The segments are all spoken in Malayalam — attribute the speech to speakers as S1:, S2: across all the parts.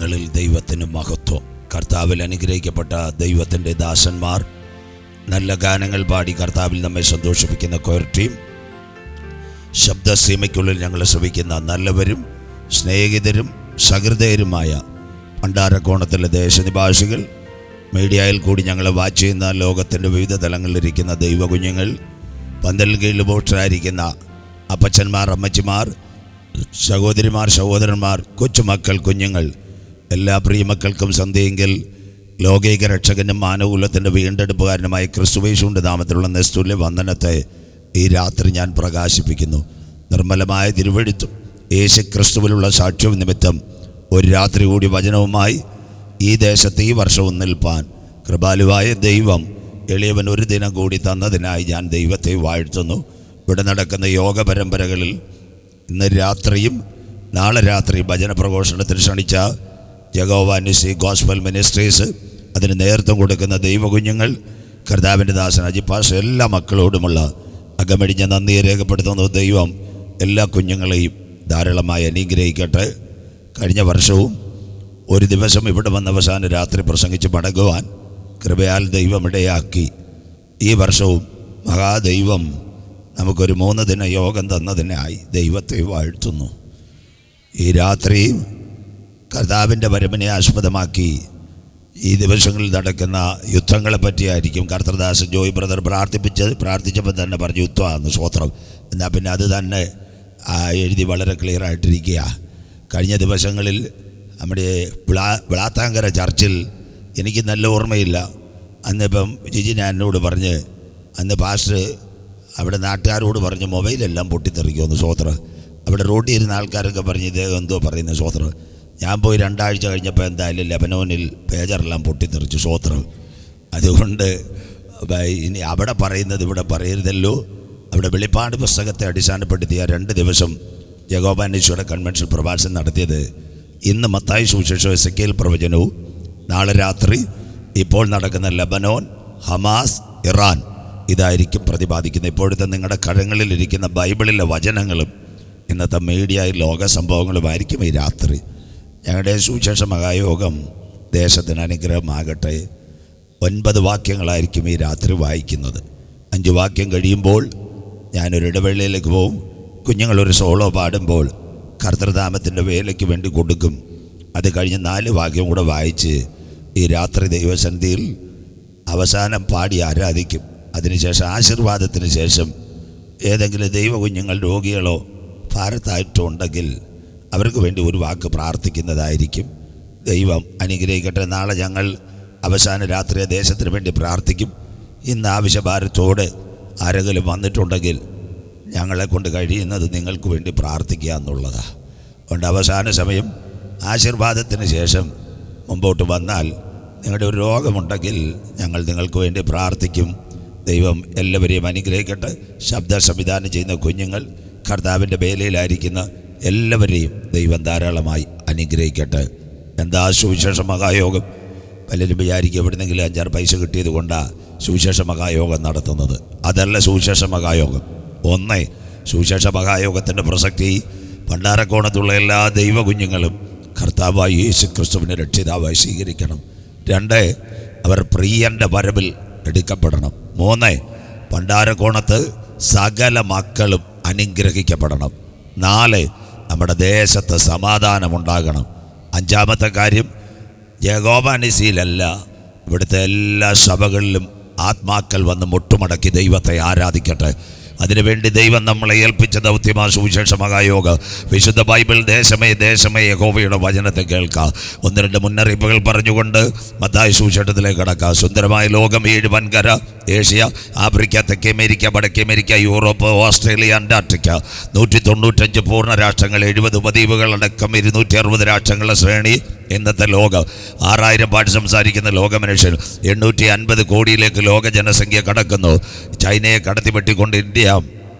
S1: ഉന്നതങ്ങളിൽ ദൈവത്തിന് മഹത്വം. കർത്താവിൽ അനുഗ്രഹിക്കപ്പെട്ട ദൈവത്തിൻ്റെ ദാസന്മാർ, നല്ല ഗാനങ്ങൾ പാടി കർത്താവിൽ നമ്മെ സന്തോഷിപ്പിക്കുന്ന കൊയർ ടീം, ശബ്ദസീമയ്ക്കുള്ളിൽ ഞങ്ങളെ ശ്രവിക്കുന്ന നല്ലവരും സ്നേഹിതരും സഹൃദയരുമായ പണ്ടാരക്കോണത്തിലെ ദേശനിവാസികൾ, മീഡിയയിൽ കൂടി ഞങ്ങളെ വാച്ച് ചെയ്യുന്ന ലോകത്തിൻ്റെ വിവിധ തലങ്ങളിലിരിക്കുന്ന ദൈവകുഞ്ഞുങ്ങൾ, പന്തൽ കീഴിൽ പോസ്റ്ററായിരിക്കുന്ന അപ്പച്ചന്മാർ, അമ്മച്ചിമാർ, സഹോദരിമാർ, സഹോദരന്മാർ, കൊച്ചുമക്കൾ, കുഞ്ഞുങ്ങൾ, എല്ലാ പ്രിയമക്കൾക്കും സന്ധ്യയെങ്കിൽ ലോകൈക രക്ഷകനും മാനവകുലത്തിൻ്റെ വീണ്ടെടുപ്പുകാരനുമായ ക്രിസ്തുയേശുവിൻ്റെ നാമത്തിലുള്ള നിസ്തുല്യ വന്ദനത്തെ ഈ രാത്രി ഞാൻ പ്രകാശിപ്പിക്കുന്നു. നിർമ്മലമായ തിരുവെഴുത്തും യേശു ക്രിസ്തുവിലുള്ള സാക്ഷ്യവും നിമിത്തം ഒരു രാത്രി കൂടി വചനവുമായി ഈ ദേശത്ത് ഈ വർഷവും നിൽപ്പാൻ കൃപാലുവായ ദൈവം എളിയവൻ ഒരു ദിനം കൂടി തന്നതിനായി ഞാൻ ദൈവത്തെ വാഴ്ത്തുന്നു. ഇവിടെ നടക്കുന്ന യോഗ പരമ്പരകളിൽ ഇന്ന് രാത്രിയും നാളെ രാത്രി ഭജന പ്രഘോഷണത്തിന് ക്ഷണിച്ച യഹോവ നിസി ഗോസ്പൽ മിനിസ്ട്രീസ്, അതിന് നേതൃത്വം കൊടുക്കുന്ന ദൈവകുഞ്ഞുങ്ങൾ, കർത്താവിൻ്റെ ദാസൻ അജിപ്പാസ്, എല്ലാ മക്കളോടുമുള്ള അകമഴിഞ്ഞ നന്ദിയെ രേഖപ്പെടുത്തുന്ന ദൈവം എല്ലാ കുഞ്ഞുങ്ങളെയും ധാരാളമായി അനുഗ്രഹിക്കട്ടെ. കഴിഞ്ഞ വർഷവും ഒരു ദിവസം ഇവിടെ വന്ന അവസാന രാത്രി പ്രസംഗിച്ച് മടങ്ങുവാൻ കൃപയാൽ ദൈവം ഇടയാക്കി. ഈ വർഷവും മഹാദൈവം നമുക്കൊരു 3 ദിന യോഗം തന്നതിനായി ദൈവത്തെ വാഴ്ത്തുന്നു. ഈ രാത്രി കർത്താവിൻ്റെ വരവിനെ ആസ്പദമാക്കി ഈ ദിവസങ്ങളിൽ നടക്കുന്ന യുദ്ധങ്ങളെ പറ്റിയായിരിക്കും. കർത്തൃദാസൻ ജോയ് ബ്രദർ പ്രാർത്ഥിച്ചപ്പോൾ തന്നെ പറഞ്ഞു യുദ്ധമാണെന്ന്. സ്വോത്രം. എന്നാൽ പിന്നെ അത് തന്നെ എഴുതി വളരെ ക്ലിയർ ആയിട്ടിരിക്കുക. കഴിഞ്ഞ ദിവസങ്ങളിൽ നമ്മുടെ വിളാത്താങ്കര ചർച്ചിൽ എനിക്ക് നല്ല ഓർമ്മയില്ല, അന്നിപ്പം ജിജി എന്നോട് പറഞ്ഞ്, അന്ന് പാസ്റ്റർ അവിടെ നാട്ടുകാരോട് പറഞ്ഞ് മൊബൈലെല്ലാം പൊട്ടിത്തെറിക്കുമെന്ന്. സ്വോത്രം. അവിടെ റോഡിൽ ഇരുന്ന ആൾക്കാരൊക്കെ പറഞ്ഞ് ഇദ്ദേഹം എന്തോ പറയുന്നത്. സ്വോത്രം. ഞാൻ പോയി 2 ആഴ്ച കഴിഞ്ഞപ്പോൾ എന്തായാലും ലെബനോനിൽ പേജറെല്ലാം പൊട്ടിത്തെറിച്ചു. സ്വോത്രം. അതുകൊണ്ട് ഇനി അവിടെ പറയുന്നത് ഇവിടെ പറയരുതല്ലോ. അവിടെ വെളിപ്പാട് പുസ്തകത്തെ അടിസ്ഥാനപ്പെടുത്തിയ 2 ദിവസം യഹോവ കൺവെൻഷൻ പ്രഭാഷണം നടത്തിയത്. ഇന്ന് മത്തായി സുവിശേഷം, എസെക്കിയേൽ പ്രവചനവും, നാളെ രാത്രി ഇപ്പോൾ നടക്കുന്ന ലെബനോൻ, ഹമാസ്, ഇറാൻ, ഇതായിരിക്കും പ്രതിപാദിക്കുന്നത്. ഇപ്പോഴത്തെ നിങ്ങളുടെ കരങ്ങളിലിരിക്കുന്ന ബൈബിളിലെ വചനങ്ങളും ഇന്നത്തെ മീഡിയയിൽ ലോക സംഭവങ്ങളുമായിരിക്കും ഈ രാത്രി. ഞങ്ങളുടെ സുവിശേഷ മഹായോഗം ദേശത്തിന് അനുഗ്രഹമാകട്ടെ. 9 വാക്യങ്ങളായിരിക്കും ഈ രാത്രി വായിക്കുന്നത്. 5 വാക്യം കഴിയുമ്പോൾ ഞാനൊരു ഇടവേളയിലേക്ക് പോവും. കുഞ്ഞുങ്ങളൊരു സോളോ പാടുമ്പോൾ കർത്തൃനാമത്തിൻ്റെ വേലയ്ക്ക് വേണ്ടി കൊടുക്കും. അത് കഴിഞ്ഞ് 4 വാക്യം കൂടെ വായിച്ച് ഈ രാത്രി ദൈവസന്നിധിയിൽ അവസാനം പാടി ആരാധിക്കും. അതിനുശേഷം ആശീർവാദത്തിന് ശേഷം ഏതെങ്കിലും ദൈവകുഞ്ഞുങ്ങൾ രോഗികളോ ഭാരത്തായിട്ടോ ഉണ്ടെങ്കിൽ അവർക്ക് വേണ്ടി ഒരു വാക്ക് പ്രാർത്ഥിക്കുന്നതായിരിക്കും. ദൈവം അനുഗ്രഹിക്കട്ടെ. നാളെ ഞങ്ങൾ അവസാന രാത്രി ദേശത്തിന് വേണ്ടി പ്രാർത്ഥിക്കും. ഇന്ന് ആവശ്യഭാരത്തോടെ ആരെങ്കിലും വന്നിട്ടുണ്ടെങ്കിൽ ഞങ്ങളെ കൊണ്ട് കഴിയുന്നത് നിങ്ങൾക്ക് വേണ്ടി പ്രാർത്ഥിക്കുക എന്നുള്ളതാണ്. അതുകൊണ്ട് അവസാന സമയം ആശീർവാദത്തിന് ശേഷം മുമ്പോട്ട് വന്നാൽ നിങ്ങളുടെ ഒരു രോഗമുണ്ടെങ്കിൽ ഞങ്ങൾ നിങ്ങൾക്ക് വേണ്ടി പ്രാർത്ഥിക്കും. ദൈവം എല്ലാവരെയും അനുഗ്രഹിക്കട്ടെ. ശബ്ദ സംവിധാനം ചെയ്യുന്ന കുഞ്ഞുങ്ങൾ, കർത്താവിൻ്റെ വേലയിലായിരിക്കുന്ന എല്ലാവരെയും ദൈവം ധാരാളമായി അനുഗ്രഹിക്കട്ടെ. എന്താ സുവിശേഷ മഹായോഗം? പലരും വിചാരിക്കും എവിടെന്നെങ്കിലും 5-6 പൈസ കിട്ടിയത് കൊണ്ടാണ് സുവിശേഷ മഹായോഗം നടത്തുന്നത്. അതല്ല സുവിശേഷ മഹായോഗം. 1, സുവിശേഷ മഹായോഗത്തിൻ്റെ പ്രസക്തി പണ്ടാരക്കോണത്തുള്ള എല്ലാ ദൈവകുഞ്ഞുങ്ങളും കർത്താവായി യേശു ക്രിസ്തുവിനെ രക്ഷിതാവായി സ്വീകരിക്കണം. 2, അവർ പ്രിയൻ്റെ വരവിൽ എടുക്കപ്പെടണം. 3, പണ്ടാരക്കോണത്ത് സകല മക്കളും അനുഗ്രഹിക്കപ്പെടണം. 4, നമ്മുടെ ദേശത്ത് സമാധാനമുണ്ടാകണം. 5-മത്തെ കാര്യം, യഹോവ നിസിയിലല്ല, ഇവിടുത്തെ എല്ലാ സഭകളിലും ആത്മാക്കൾ വന്ന് മുട്ടുമടക്കി ദൈവത്തെ ആരാധിക്കട്ടെ. അതിനുവേണ്ടി ദൈവം നമ്മളെ ഏൽപ്പിച്ച ദൗത്യമാ സുവിശേഷ മഹായോഗ. വിശുദ്ധ ബൈബിൾ ദേശമേ യഹോവയുടെ വചനത്തെ കേൾക്കുക. 1-2 മുന്നറിയിപ്പുകൾ പറഞ്ഞുകൊണ്ട് മത്തായി സുവിശേഷത്തിലേക്ക് കടക്കുക. സുന്ദരമായ ലോകം 7 വൻകര, ഏഷ്യ, ആഫ്രിക്ക, തെക്കേ അമേരിക്ക, വടക്കേ അമേരിക്ക, യൂറോപ്പ്, ഓസ്ട്രേലിയ, അന്റാർട്ടിക്ക, 195 പൂർണ്ണ രാഷ്ട്രങ്ങൾ, 70 ഉപദ്വീപുകൾ അടക്കം 260 രാഷ്ട്രങ്ങളുടെ ശ്രേണി. ഇന്നത്തെ ലോകം 6000 ഭാഷ സംസാരിക്കുന്ന ലോക മനുഷ്യൻ 850 കോടിയിലേക്ക് ലോക ജനസംഖ്യ കടക്കുന്നു. ചൈനയെ കടത്തിവെട്ടിക്കൊണ്ട് ഇന്ത്യ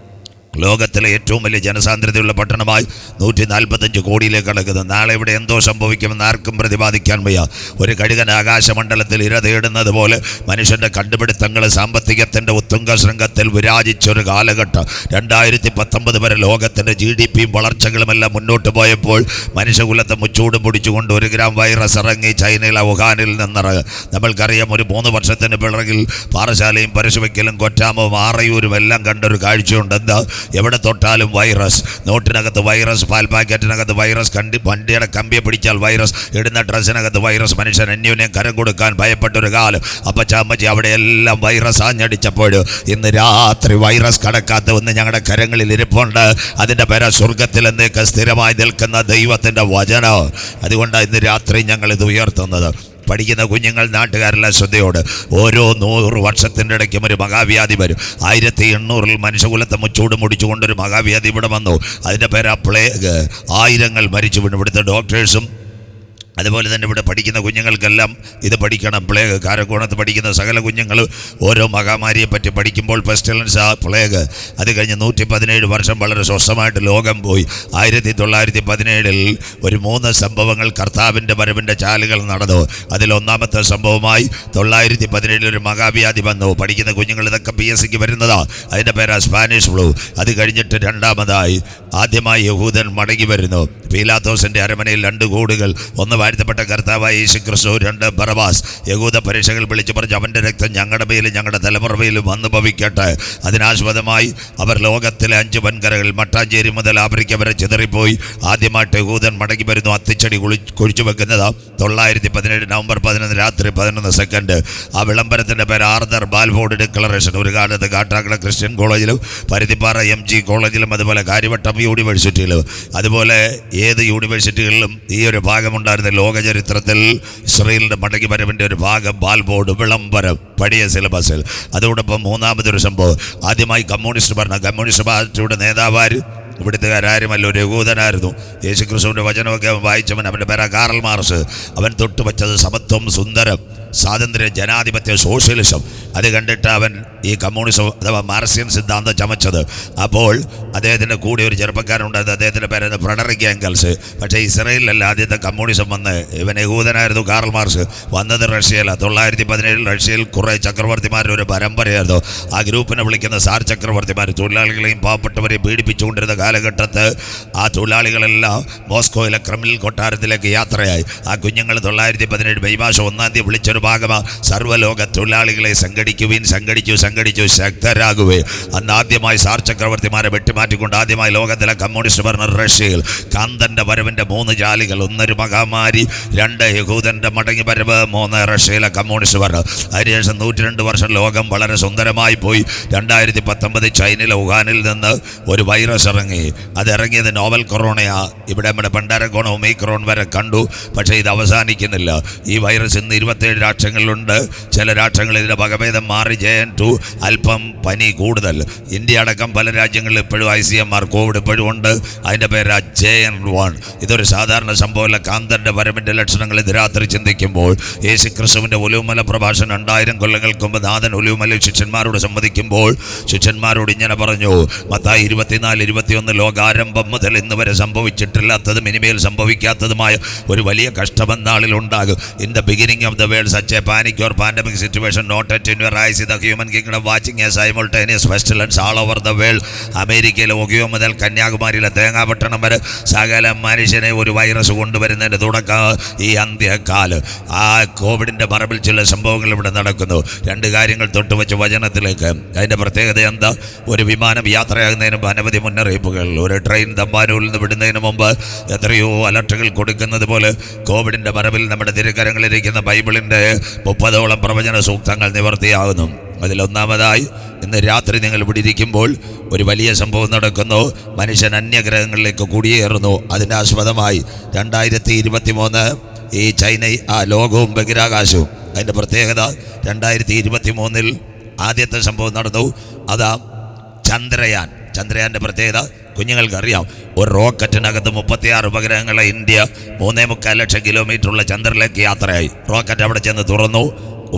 S1: ലോകത്തിലെ ഏറ്റവും വലിയ ജനസാന്ദ്രതയുള്ള പട്ടണമായി 145 കോടിയിലേക്ക് കടക്കുന്നു. നാളെ ഇവിടെ എന്തോ സംഭവിക്കുമെന്ന് ആർക്കും പ്രതിപാദിക്കാൻ വയ്യ. ഒരു കഴുകൻ ആകാശമണ്ഡലത്തിൽ ഇര തേടുന്നത് പോലെ മനുഷ്യൻ്റെ കണ്ടുപിടുത്തങ്ങൾ സാമ്പത്തികത്തിൻ്റെ ഉത്തുംഗ ശൃംഗത്തിൽ വിരാജിച്ചൊരു കാലഘട്ടം. 2019 വരെ ലോകത്തിൻ്റെ GDPയും വളർച്ചകളുമെല്ലാം മുന്നോട്ട് പോയപ്പോൾ മനുഷ്യകുലത്തെ മുച്ചൂടും പിടിച്ചുകൊണ്ട് 1 ഗ്രാം വൈറസ് ഇറങ്ങി ചൈനയിലെ വുഹാനിൽ നിന്നിറങ്ങി. നമ്മൾക്കറിയാം, ഒരു 3 വർഷത്തിന് പിറകിൽ പാറശാലയും പരശുവയ്ക്കലും കൊറ്റാമവും ആറയൂരും എല്ലാം കണ്ടൊരു കാഴ്ചയുണ്ട്. എന്താ? എവിടെ തൊട്ടാലും വൈറസ്. നോട്ടിനകത്ത് വൈറസ്, പാൽ പാക്കറ്റിനകത്ത് വൈറസ്, വണ്ടിയുടെ കമ്പിയെ പിടിച്ചാൽ വൈറസ്, ഇടുന്ന ഡ്രസ്സിനകത്ത് വൈറസ്. മനുഷ്യൻ അന്യോന്യം കരം കൊടുക്കാൻ ഭയപ്പെട്ടൊരു കാലം. അപ്പച്ചാമ്മച്ചി അവിടെയെല്ലാം വൈറസ് ആഞ്ഞടിച്ചപ്പോൾ ഇന്ന് രാത്രി വൈറസ് കടക്കാത്ത ഒന്ന് ഞങ്ങളുടെ കരങ്ങളിൽ ഇരിപ്പുണ്ട്. അതിൻ്റെ പേര സ്വർഗത്തിൽ എന്നേക്ക് സ്ഥിരമായി നിൽക്കുന്ന ദൈവത്തിൻ്റെ വചനം. അതുകൊണ്ടാണ് ഇന്ന് രാത്രി ഞങ്ങളിത് ഉയർത്തുന്നത്. പഠിക്കുന്ന കുഞ്ഞുങ്ങൾ, നാട്ടുകാരെല്ലാം ശ്രദ്ധയോട്. ഓരോ 100 വർഷത്തിൻ്റെ ഇടയ്ക്കും ഒരു മഹാവ്യാധി വരും. 1800 മനുഷ്യകുലത്തെ മുച്ചൂട് മുടിച്ചുകൊണ്ടൊരു മഹാവ്യാധി ഇവിടെ വന്നു. അതിൻ്റെ പേരാ പ്ലേഗ്. ആയിരങ്ങൾ മരിച്ചു വീണു. ഇവിടുത്തെ ഡോക്ടേഴ്സും അതുപോലെ തന്നെ ഇവിടെ പഠിക്കുന്ന കുഞ്ഞുങ്ങൾക്കെല്ലാം ഇത് പഠിക്കണം. പ്ലേഗ്. കാരക്കോണത്ത് പഠിക്കുന്ന സകല കുഞ്ഞുങ്ങൾ ഓരോ മഹാമാരിയെപ്പറ്റി പഠിക്കുമ്പോൾ പെസ്റ്റിലൻസ്, പ്ലേഗ്. അത് കഴിഞ്ഞ് 117 വർഷം വളരെ സ്വസ്ഥമായിട്ട് ലോകം പോയി. 1917 ഒരു 3 സംഭവങ്ങൾ കർത്താവിൻ്റെ വരവിൻ്റെ ചാലുകൾ നടന്നു. അതിലൊന്നാമത്തെ സംഭവമായി 1917 ഒരു മഹാവ്യാധി വന്നു. പഠിക്കുന്ന കുഞ്ഞുങ്ങൾ ഇതൊക്കെ PSCക്ക് വരുന്നതാ. അതിൻ്റെ പേരാ സ്പാനിഷ് ഫ്ലൂ. അത് കഴിഞ്ഞിട്ട് രണ്ടാമതായി ആദ്യമായി യഹൂദൻ മടങ്ങി വരുന്നു. പീലാത്തോസിൻ്റെ അരമനയിൽ 2 കൂടുകൾ. ഒന്ന് വാഴ്ത്തപ്പെട്ട കർത്താവായ യേശുക്രിസ്തു, 2 ബറബാസ്. യഹൂദ പരീക്ഷകൾ വിളിച്ചു പറഞ്ഞു, അവൻ്റെ രക്തം ഞങ്ങളുടെ മേലും ഞങ്ങളുടെ തലമുറയിലും വന്നു ഭവിക്കട്ടെ. അതിനാസ്പദമായി അവർ ലോകത്തിലെ 5 വൻകരകൾ മട്ടാഞ്ചേരി മുതൽ ആഫ്രിക്ക വരെ ചിതറിപ്പോയി. ആദ്യമായിട്ട് യഹൂദൻ മടങ്ങി വരുന്നു. അത്തിച്ചടി കുഴിച്ചു വെക്കുന്നത് 1917 നവംബർ 11 രാത്രി 11 ആ വിളംബരത്തിൻ്റെ പേര് ആർതർ ബാൽഫോർഡ് ഡിക്ലറേഷൻ. ഒരു കാലത്ത് കാട്ടാക്കട ക്രിസ്ത്യൻ കോളേജിലും പരുത്തിപ്പാറ MG കോളേജിലും അതുപോലെ കാര്യവട്ടം യൂണിവേഴ്സിറ്റിയിലും അതുപോലെ ഏത് യൂണിവേഴ്സിറ്റികളിലും ഈ ഒരു ഭാഗമുണ്ടായിരുന്ന ലോക ചരിത്രത്തിൽ ഇസ്രായേലിൻ്റെ മടങ്ങി വരവിൻ്റെ ഒരു ഭാഗം ബാൽഫോർഡ് വിളംബരം പഴയ സിലബസിൽ. അതോടൊപ്പം മൂന്നാമതൊരു സംഭവം, ആദ്യമായി കമ്മ്യൂണിസ്റ്റ് ഭരണം. കമ്മ്യൂണിസ്റ്റ് പാർട്ടിയുടെ നേതാവാര് ഇവിടുത്തുകാരുമല്ല, ഒരു യഹൂദനായിരുന്നു. യേശുക്രിസ്തുവിൻ്റെ വചനമൊക്കെ വായിച്ചവൻ. അവൻ്റെ പേരാ കാറൽ മാർക്സ്. അവൻ തൊട്ടുവച്ചത് സമത്വം, സുന്ദരം, സ്വാതന്ത്ര്യം, ജനാധിപത്യം, സോഷ്യലിസം. അത് കണ്ടിട്ട് അവൻ ഈ കമ്മ്യൂണിസം അഥവാ മാർക്സിയൻ സിദ്ധാന്തം ചമച്ചത്. അപ്പോൾ അദ്ദേഹത്തിൻ്റെ കൂടെ ഒരു ചെറുപ്പക്കാരുണ്ടായിരുന്നു. അദ്ദേഹത്തിൻ്റെ പേരായിരുന്നു ഫ്രെഡറിക് ഏംഗൽസ്. പക്ഷേ ഇസ്രായേലിലല്ല ആദ്യത്തെ കമ്മ്യൂണിസം വന്ന്. ഇവൻ യഹൂദനായിരുന്നു കാറൽ മാർക്സ്. വന്നത് റഷ്യയിലാണ്. 1917 റഷ്യയിൽ കുറേ ചക്രവർത്തിമാരുടെ ഒരു പരമ്പരയായിരുന്നു. ആ ഗ്രൂപ്പിനെ വിളിക്കുന്ന സാർ ചക്രവർത്തിമാർ. തൊഴിലാളികളെയും പാവപ്പെട്ടവരെയും പീഡിപ്പിച്ചുകൊണ്ടിരുന്ന കാലഘട്ടത്ത് ആ തൊഴിലാളികളെല്ലാം മോസ്കോയിലെ ക്രെംലിൻ കൊട്ടാരത്തിലേക്ക് യാത്രയായി. ആ കുഞ്ഞുങ്ങൾ 1917 മെയ് മാസം 1-ാം തീയതി വിളിച്ചൊരു ഭാഗമാണ്, സർവ്വലോക തൊഴിലാളികളെ സംഘടിച്ചു ശക്തരാകുവേ. അന്ന് ആദ്യമായി സാർ ചക്രവർത്തിമാരെ വെട്ടിമാറ്റിക്കൊണ്ട് ആദ്യമായി ലോകത്തിലെ കമ്മ്യൂണിസ്റ്റ് ഭരണം റഷ്യയിൽ. കാന്തൻ്റെ വരവിൻ്റെ 3 ജാലികൾ. 1 മഹാമാരി, 2 യഹൂദൻ്റെ മടങ്ങി വരവ്, 3 റഷ്യയിലെ കമ്മ്യൂണിസ്റ്റ് ഭരണം. അതിനുശേഷം 102 വർഷം ലോകം വളരെ സുന്ദരമായി പോയി. 2019 ചൈനയിലെ വുഹാനിൽ നിന്ന് ഒരു വൈറസ് ഇറങ്ങി. അതിറങ്ങിയത് നോവൽ കൊറോണയാ. ഇവിടെ നമ്മുടെ പണ്ടാരക്കോണ ഒമിക്രോൺ വരെ കണ്ടു. പക്ഷേ ഇത് അവസാനിക്കുന്നില്ല. ഈ വൈറസ് ഇന്ന് 27 രാഷ്ട്രങ്ങളിലുണ്ട്. ചില രാഷ്ട്രങ്ങളിൽ ഇതിൻ്റെ വകഭേദം മാറി JN2, അല്പം പനി കൂടുതൽ. ഇന്ത്യ അടക്കം പല രാജ്യങ്ങളിൽ ഇപ്പോഴും ICMR കോവിഡ് ഇപ്പോഴും ഉണ്ട്. അതിൻ്റെ പേരാ JN1. ഇതൊരു സാധാരണ സംഭവമല്ല. കാന്തൻ്റെ വരവിൻ്റെ ലക്ഷണങ്ങൾ ഇത് രാത്രി ചിന്തിക്കുമ്പോൾ യേശുക്രിസ്തുവിൻ്റെ ഒലിവുമല പ്രഭാഷണം 2000 കൊല്ലങ്ങൾക്ക് മുമ്പ് നാഥൻ ഒലിവുമലയിൽ ശിഷ്യന്മാരോട് സംവദിക്കുമ്പോൾ ശിഷ്യന്മാരോട് ഇങ്ങനെ പറഞ്ഞു. മത്തായി 24-21 ലോകാരംഭം മുതൽ ഇന്ന് വരെ സംഭവിച്ചിട്ടില്ലാത്തതും ഇനിമേൽ സംഭവിക്കാത്തതുമായ ഒരു വലിയ കഷ്ടമെന്നാളിലുണ്ടാകും. In the beginning of the world such a panic or pandemic situation not yet in your eyes. The human kingdom watching a simultaneous pestilence all over the world. അമേരിക്കയിലെ ഒഗിയോ മുതൽ കന്യാകുമാരിയിലെ തേങ്ങാപട്ടണം വരെ സകല മനുഷ്യനെ ഒരു വൈറസ് കൊണ്ടുവരുന്നതിൻ്റെ തുടക്കം ഈ അന്ത്യകാലം. ആ കോവിഡിൻ്റെ മറവിൽ ചില സംഭവങ്ങൾ ഇവിടെ നടക്കുന്നു. 2 കാര്യങ്ങൾ തൊട്ടുവെച്ച് വചനത്തിലേക്ക്. അതിൻ്റെ പ്രത്യേകത എന്താ? ഒരു വിമാനം യാത്രയാകുന്നതിന് മുമ്പ് അനവധി മുന്നറിയിപ്പുകൾ. ഒരു ട്രെയിൻ തമ്പാനൂരിൽ നിന്ന് വിടുന്നതിന് മുമ്പ് എത്രയോ അലർട്ടുകൾ കൊടുക്കുന്നത് പോലെ കോവിഡിൻ്റെ മറവിൽ നമ്മുടെ തിരുക്കരങ്ങളിലിരിക്കുന്ന ബൈബിളിൻ്റെ 30ഓളം പ്രവചന സൂക്തങ്ങൾ നിവർത്തിയാകുന്നു. അതിലൊന്നാമതായി ഇന്ന് രാത്രി നിങ്ങൾ ഇവിടെ ഇരിക്കുമ്പോൾ ഒരു വലിയ സംഭവം നടക്കുന്നു. മനുഷ്യൻ അന്യഗ്രഹങ്ങളിലേക്ക് കുടിയേറുന്നു. അതിൻ്റെ ആസ്പദമായി 2023 ഈ ചൈന ലോകവും ബഹിരാകാശവും. അതിൻ്റെ പ്രത്യേകത 2023 ആദ്യത്തെ സംഭവം നടന്നു. അതാ ചന്ദ്രയാൻ്റെ പ്രത്യേകത കുഞ്ഞുങ്ങൾക്കറിയാം. ഒരു റോക്കറ്റിനകത്ത് 36 ഉപഗ്രഹങ്ങളെ ഇന്ത്യ 3.25 ലക്ഷം കിലോമീറ്ററുള്ള ചന്ദ്രനിലേക്ക് യാത്രയായി. റോക്കറ്റ് അവിടെ ചെന്ന് തുറന്നു.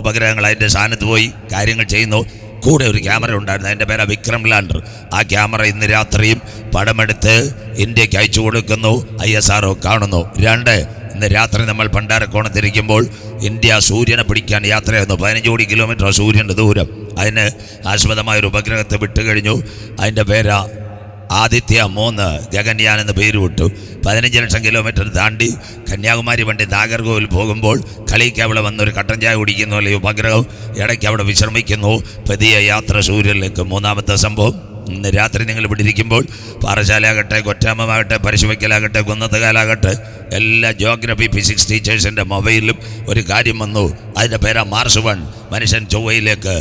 S1: ഉപഗ്രഹങ്ങൾ അതിൻ്റെ സ്ഥാനത്ത് പോയി കാര്യങ്ങൾ ചെയ്യുന്നു. കൂടെ ഒരു ക്യാമറ ഉണ്ടായിരുന്നു, അതിൻ്റെ പേരാ വിക്രം ലാൻഡർ. ആ ക്യാമറ ഇന്ന് രാത്രിയും പടമെടുത്ത് ഇന്ത്യക്ക് അയച്ചു കൊടുക്കുന്നു. ISRO കാണുന്നു. 2, ഇന്ന് രാത്രി നമ്മൾ പണ്ടാരക്കോണത്തിരിക്കുമ്പോൾ ഇന്ത്യ സൂര്യനെ പിടിക്കാൻ യാത്രയായിരുന്നു. 15 കോടി കിലോമീറ്റർ സൂര്യൻ്റെ ദൂരം. അതിന് ആസ്പദമായൊരു ഉപഗ്രഹത്തെ വിട്ടുകഴിഞ്ഞു. അതിൻ്റെ പേരാ ആദിത്യ-3 ഗഗൻയാൻ എന്ന് പേര് വിട്ടു. 15 ലക്ഷം കിലോമീറ്റർ താണ്ടി കന്യാകുമാരി വണ്ടി നാഗർകോവിൽ പോകുമ്പോൾ കളിക്ക് അവിടെ വന്നൊരു കട്ടൻ ചായ കുടിക്കുന്ന പോലെ ഉപഗ്രഹം ഇടയ്ക്ക് അവിടെ വിശ്രമിക്കുന്നു. പുതിയ യാത്ര സൂര്യനിലേക്ക്. 3-ാമത്തെ സംഭവം, ഇന്ന് രാത്രി നിങ്ങൾ ഇവിടെ ഇരിക്കുമ്പോൾ പാറശാലയാകട്ടെ, കൊറ്റാമമാകട്ടെ, പരശുവയ്ക്കലാകട്ടെ, കുന്നത്തുകാലാകട്ടെ, എല്ലാ ജോഗ്രഫി ഫിസിക്സ് ടീച്ചേഴ്സിൻ്റെ മൊബൈലിലും ഒരു കാര്യം വന്നു. അതിൻ്റെ പേരാ മാർസ് 1. മനുഷ്യൻ ചൊവ്വയിലേക്ക്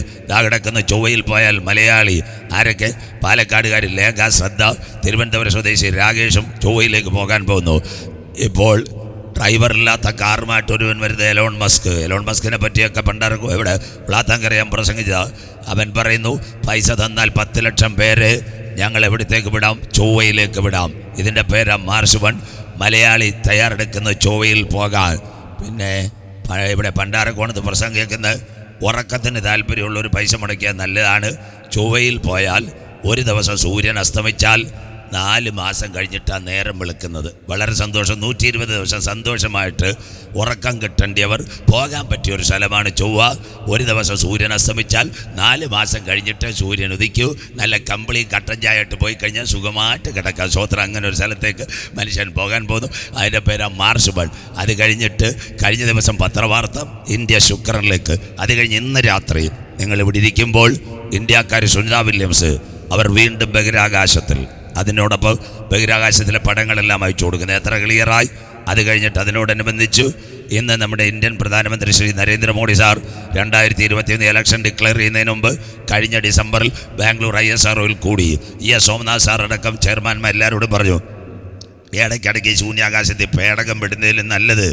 S1: കിടക്കുന്ന. ചൊവ്വയിൽ പോയാൽ മലയാളി ആരൊക്കെ? പാലക്കാടുകാർ ലേഖ, ശ്രദ്ധ, തിരുവനന്തപുരം സ്വദേശി രാകേഷും ചൊവ്വയിലേക്ക് പോകാൻ പോകുന്നു. ഇപ്പോൾ ഡ്രൈവറില്ലാത്ത കാറുമായിട്ട് ഒരുവൻ വരുന്നത് എലോൺ മസ്ക്. എലോൺ മസ്കിനെ പറ്റിയൊക്കെ പണ്ടാർക്കും എവിടെ വ്ളാത്താങ്കരയാൻ പ്രസംഗിച്ചത്. അവൻ പറയുന്നു, പൈസ തന്നാൽ 10 ലക്ഷം പേരെ ഞങ്ങൾ എവിടത്തേക്ക് വിടാം? ചൊവ്വയിലേക്ക് വിടാം. ഇതിൻ്റെ പേരാ മാർസ് 1. മലയാളി തയ്യാറെടുക്കുന്ന ചൊവ്വയിൽ പോകാൻ. പിന്നെ ഇവിടെ പണ്ടാരക്കോണത്ത് പ്രസംഗം കേൾക്കുന്ന ഉറക്കത്തിന് താല്പര്യമുള്ളൊരു പൈസ മുടക്കിയാൽ നല്ലതാണ്. ചൊവ്വയിൽ പോയാൽ ഒരു ദിവസം സൂര്യൻ അസ്തമിച്ചാൽ 4 മാസം കഴിഞ്ഞിട്ടാണ് നേരം വെളുക്കുന്നത്. വളരെ സന്തോഷം. 120 ദിവസം സന്തോഷമായിട്ട് ഉറക്കം കിട്ടേണ്ടിയവർ പോകാൻ പറ്റിയൊരു സ്ഥലമാണ് ചൊവ്വ. ഒരു ദിവസം സൂര്യൻ അസ്തമിച്ചാൽ 4 മാസം കഴിഞ്ഞിട്ട് സൂര്യൻ ഉദിക്കൂ. നല്ല കമ്പിളി കട്ടൻ ചായയിട്ട് പോയി കഴിഞ്ഞാൽ സുഖമായിട്ട് കിടക്കാം. സ്വോത്രം. അങ്ങനെ ഒരു സ്ഥലത്തേക്ക് മനുഷ്യൻ പോകാൻ പോകുന്നു. അതിൻ്റെ പേരാ മാർസ് 1. അത് കഴിഞ്ഞിട്ട് കഴിഞ്ഞ ദിവസം പത്രവാർത്ത, ഇന്ത്യ ശുക്രനിലേക്ക്. അത് കഴിഞ്ഞ് ഇന്ന് രാത്രി നിങ്ങളിവിടെ ഇരിക്കുമ്പോൾ ഇന്ത്യക്കാർ സുനിത വില്യംസ് അവർ വീണ്ടും ബഹിരാകാശത്തിൽ. അതിനോടൊപ്പം ബഹിരാകാശത്തിലെ പടങ്ങളെല്ലാം അയച്ചു കൊടുക്കുന്നത് എത്ര ക്ലിയറായി. അത് കഴിഞ്ഞിട്ട് അതിനോടനുബന്ധിച്ചു ഇന്ന് നമ്മുടെ ഇന്ത്യൻ പ്രധാനമന്ത്രി Shri Narendra Modi sir 2021 election declare ചെയ്യുന്നതിന് മുമ്പ് കഴിഞ്ഞ ഡിസംബറിൽ ബാംഗ്ലൂർ ISROയിൽ കൂടി. സോമനാഥ് സാർ അടക്കം ചെയർമാൻമാർ എല്ലാവരോടും പറഞ്ഞു, ഇടയ്ക്കിടയ്ക്ക് ശൂന്യാകാശത്തിൽ പേടകം വിടുന്നതിലും നല്ലത്